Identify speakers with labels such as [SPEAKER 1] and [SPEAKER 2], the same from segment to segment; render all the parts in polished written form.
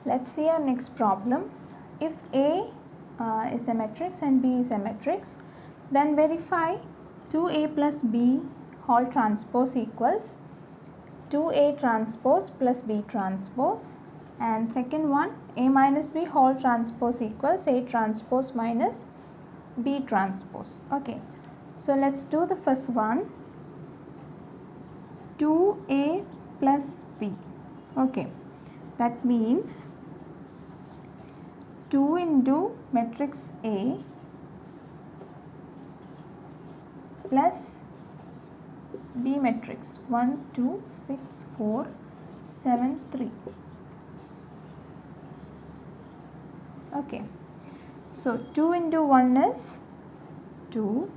[SPEAKER 1] Let's see our next problem. If A is a matrix and B is a matrix, then verify 2A plus B whole transpose equals 2A transpose plus B transpose, and second one, A minus B whole transpose equals A transpose minus B transpose. Okay, so let's do the first one, 2A plus B. Okay, that means 2 into matrix A plus B matrix 1, 2, 6, 4, 7, 3. Okay, so 2 into 1 is 2,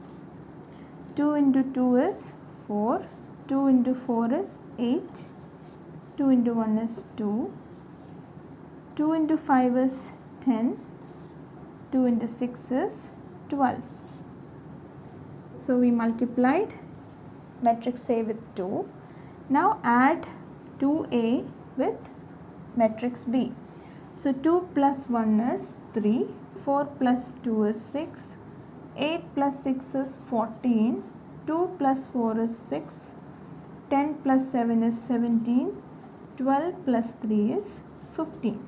[SPEAKER 1] 2 into 2 is 4, 2 into 4 is 8, 2 into 1 is 2, 2 into 5 is 10, 2 into 6 is 12. So we multiplied matrix A with 2. Now add 2A with matrix B. So 2 plus 1 is 3, 4 plus 2 is 6, 8 plus 6 is 14, 2 plus 4 is 6, 10 plus 7 is 17, 12 plus 3 is 15.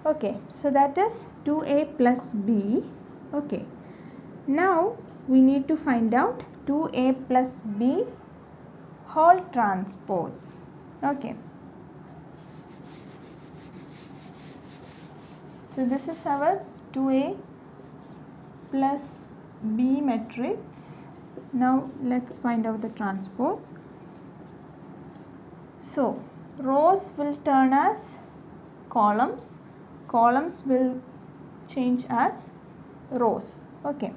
[SPEAKER 1] Okay, so that is 2A plus B. Okay, now we need to find out 2A plus B whole transpose. Okay, so this is our 2A plus B matrix. Now let's find out the transpose. So rows will turn as columns, columns will change as rows. Okay,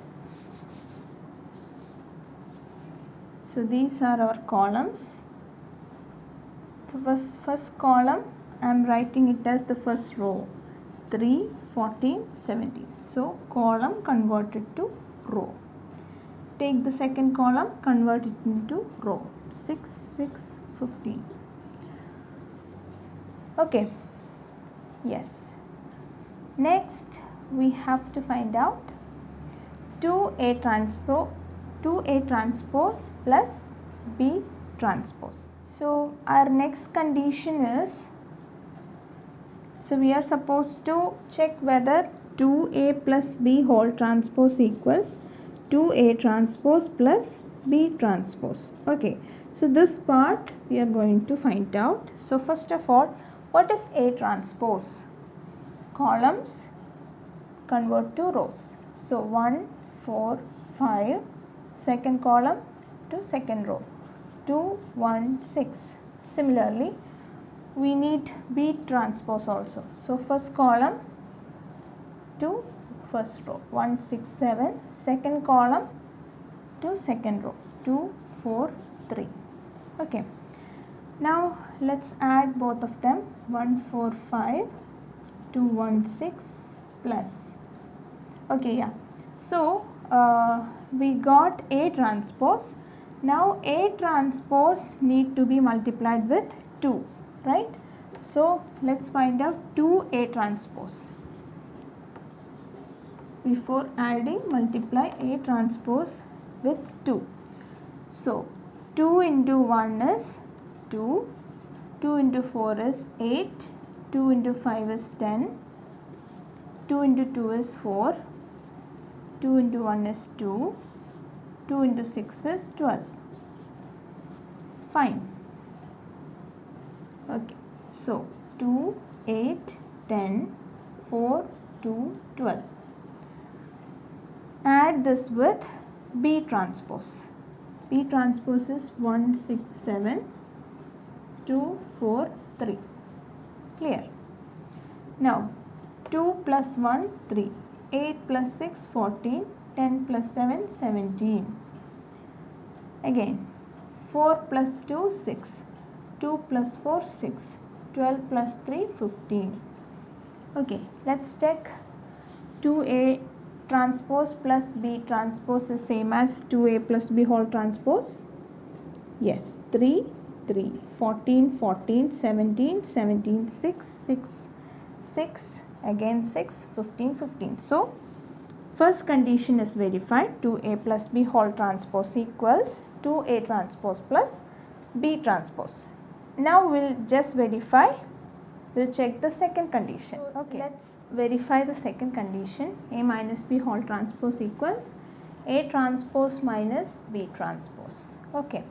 [SPEAKER 1] so these are our columns. So first column I am writing it as the first row, 3, 14, 17. So column converted to row. Take the second column, convert it into row, 6, 6, 15. Okay, yes. Next we have to find out 2A transpose plus B transpose. So our next condition is, so we are supposed to check whether 2A plus B whole transpose equals 2A transpose plus B transpose. Okay, so this part we are going to find out. So first of all, what is A transpose? Columns convert to rows. So 1, 4, 5, second column to second row, 2, 1, 6. Similarly, we need B transpose also. So first column to first row, 1, 6, 7, second column to second row, 2, 4, 3. Okay, now let's add both of them, 1, 4, 5, 2, 1, 6 plus. Okay, yeah, so we got A transpose. Now A transpose need to be multiplied with 2, right? So let's find out 2A transpose. Before adding, multiply A transpose with 2. So 2 into 1 is 2, 2 into 4 is 8, 2 into 5 is 10, 2 into 2 is 4, 2 into 1 is 2, 2 into 6 is 12. Fine. Okay, so 2, 8, 10, 4, 2, 12. Add this with B transpose. B transpose is 1, 6, 7, 2, 4, 3. Clear? Now 2 plus 1, 3, 8 plus 6, 14, 10 plus 7, 17. Again 4 plus 2, 6, 2 plus 4, 6, 12 plus 3, 15. Okay, let's check 2A transpose plus B transpose is same as 2A plus B whole transpose. Yes, 3, 3, 14, 14, 17, 17, 6, 6, 6, again 6, 15, 15. So first condition is verified, 2a plus b whole transpose equals 2a transpose plus b transpose. Now we'll just verify, we'll check the second condition. Okay, let's verify the second condition, a minus b whole transpose equals a transpose minus b transpose. Okay,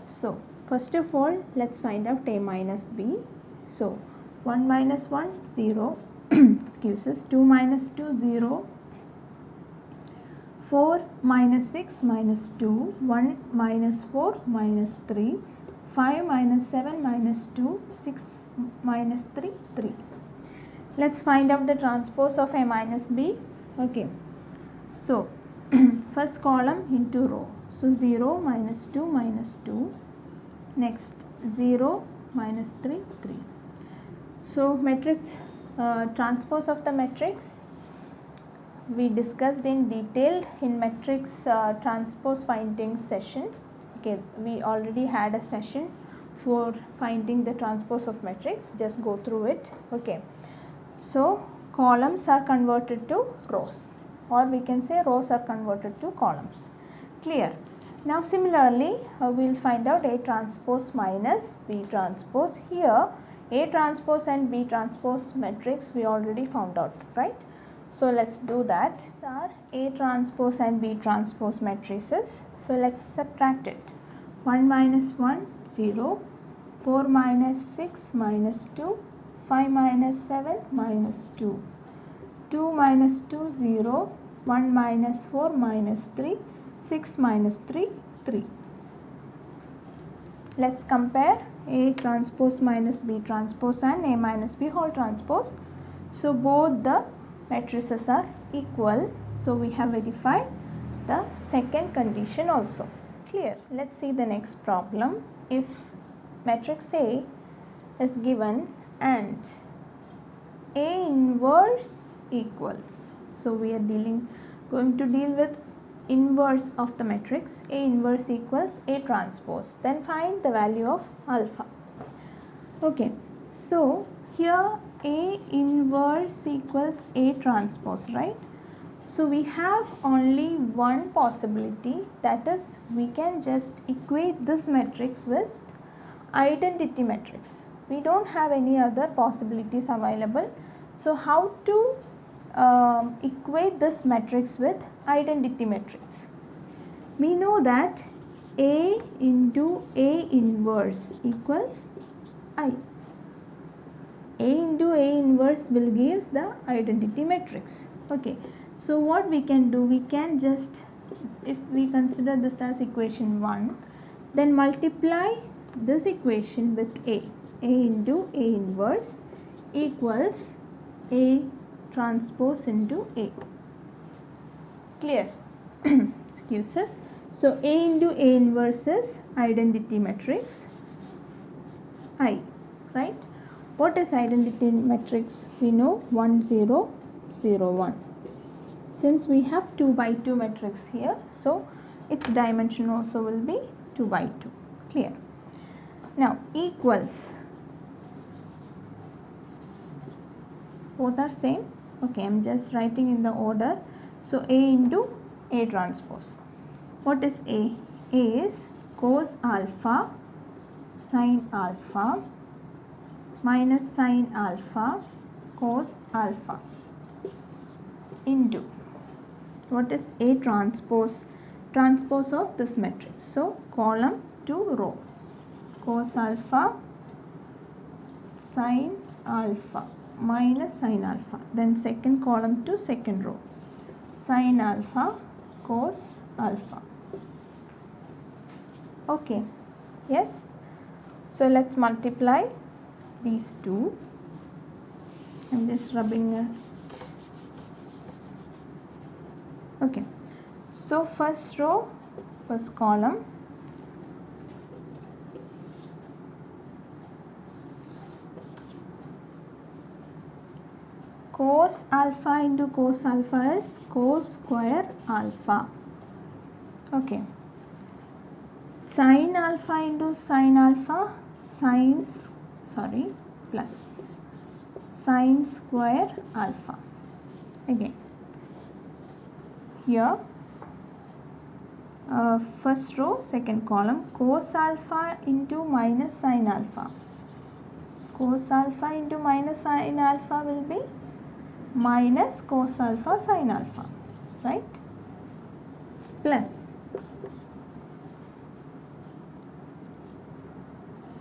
[SPEAKER 1] so first of all let's find out a minus b. So 1 minus 1 0 excuses, 2 minus 2 0, 4 minus 6 minus 2, 1 minus 4 minus 3, 5 minus 7 minus 2, 6 minus 3, 3. Let's find out the transpose of a minus b. Okay, so first column into row. So 0 minus 2 minus 2, next 0 minus 3, 3. So matrix transpose of the matrix we discussed in detail in matrix transpose finding session. Okay, we already had a session for finding the transpose of matrix, just go through it. Okay, so columns are converted to rows, or we can say rows are converted to columns. Clear? Now similarly we will find out a transpose minus b transpose. Here a transpose and b transpose matrix we already found out, right? So let's do that. These are a transpose and b transpose matrices. So let's subtract it. 1 minus 1 0, 4 minus 6 minus 2, 5 minus 7 minus 2, 2 minus 2 0, 1 minus 4 minus 3, 6 minus 3 3. Let's compare a transpose minus b transpose and a minus b whole transpose. So both the matrices are equal. So we have verified the second condition also. Clear? Let's see the next problem. If matrix A is given and A inverse equals, so we are going to deal with inverse of the matrix. A inverse equals A transpose, then find the value of alpha. Okay, so here A inverse equals A transpose, right? So we have only one possibility, that is we can just equate this matrix with identity matrix. We don't have any other possibilities available. So how to equate this matrix with identity matrix? We know that A into A inverse equals I. A into A inverse will give the identity matrix. Okay, so what we can do, we can just, if we consider this as equation 1, then multiply this equation with A into A inverse equals A transpose into A. Clear? Excuses. So A into A inverse is identity matrix I, right? What is identity matrix? We know 1 0 0 1. Since we have 2 by 2 matrix here, so its dimension also will be 2 by 2. Clear? Now equals, both are same. Okay, I am just writing in the order. So A into A transpose. What is A? A is cos alpha sin alpha minus sin alpha cos alpha into, what is A transpose? Transpose of this matrix. So column to row, cos alpha sin alpha minus sin alpha, then second column to second row, sin alpha cos alpha. Okay, yes. So let's multiply these two. I'm just rubbing it. Okay, so first row, first column, cos alpha into cos alpha is cos square alpha. Okay, Sin alpha into sin alpha, plus sin square alpha. Again here first row second column, cos alpha into minus sin alpha. Cos alpha into minus sin alpha will be minus cos alpha sin alpha, right? Plus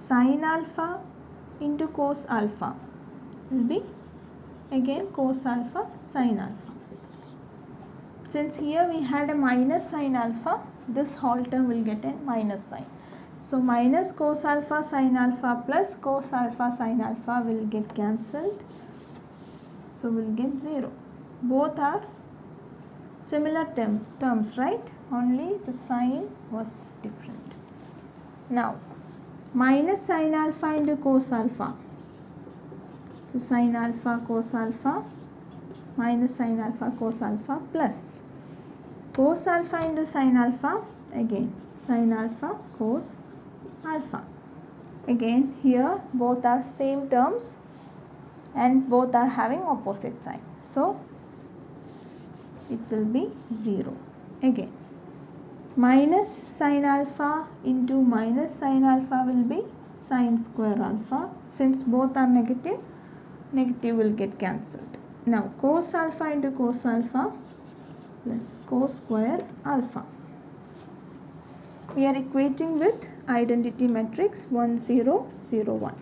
[SPEAKER 1] sin alpha into cos alpha will be again cos alpha sin alpha. Since here we had a minus sin alpha, this whole term will get a minus sign. So minus cos alpha sin alpha plus cos alpha sin alpha will get cancelled. So we'll get 0. Both are similar terms, right? Only the sign was different. Now minus sin alpha into cos alpha. So sin alpha cos alpha minus sin alpha cos alpha plus cos alpha into sin alpha, again sin alpha cos alpha. Again here both are same terms and both are having opposite sign. So it will be 0. Again minus sin alpha into minus sin alpha will be sin square alpha. Since both are negative, negative will get cancelled. Now cos alpha into cos alpha plus cos square alpha. We are equating with identity matrix 1 0 0 1.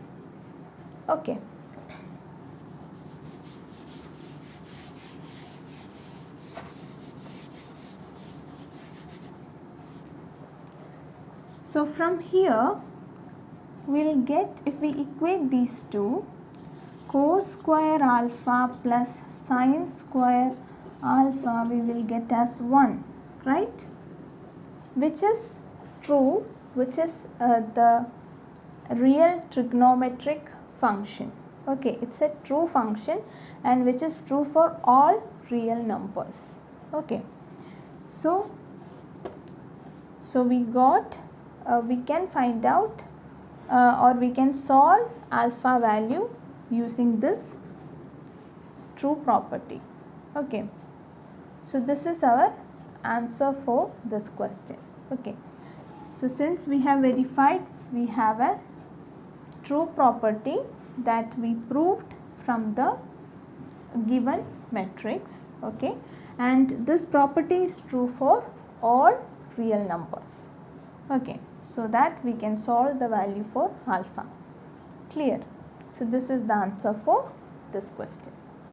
[SPEAKER 1] Okay. So from here we will get, if we equate these two, cos square alpha plus sin square alpha we will get as 1, right? Which is true, which is the real trigonometric function. Okay, it's a true function and which is true for all real numbers. Okay, so we got we can find out or we can solve alpha value using this true property. Okay, so this is our answer for this question. Okay, so since we have verified, we have a true property that we proved from the given matrix. Okay, and this property is true for all real numbers. Okay, so that we can solve the value for alpha. Clear? So this is the answer for this question.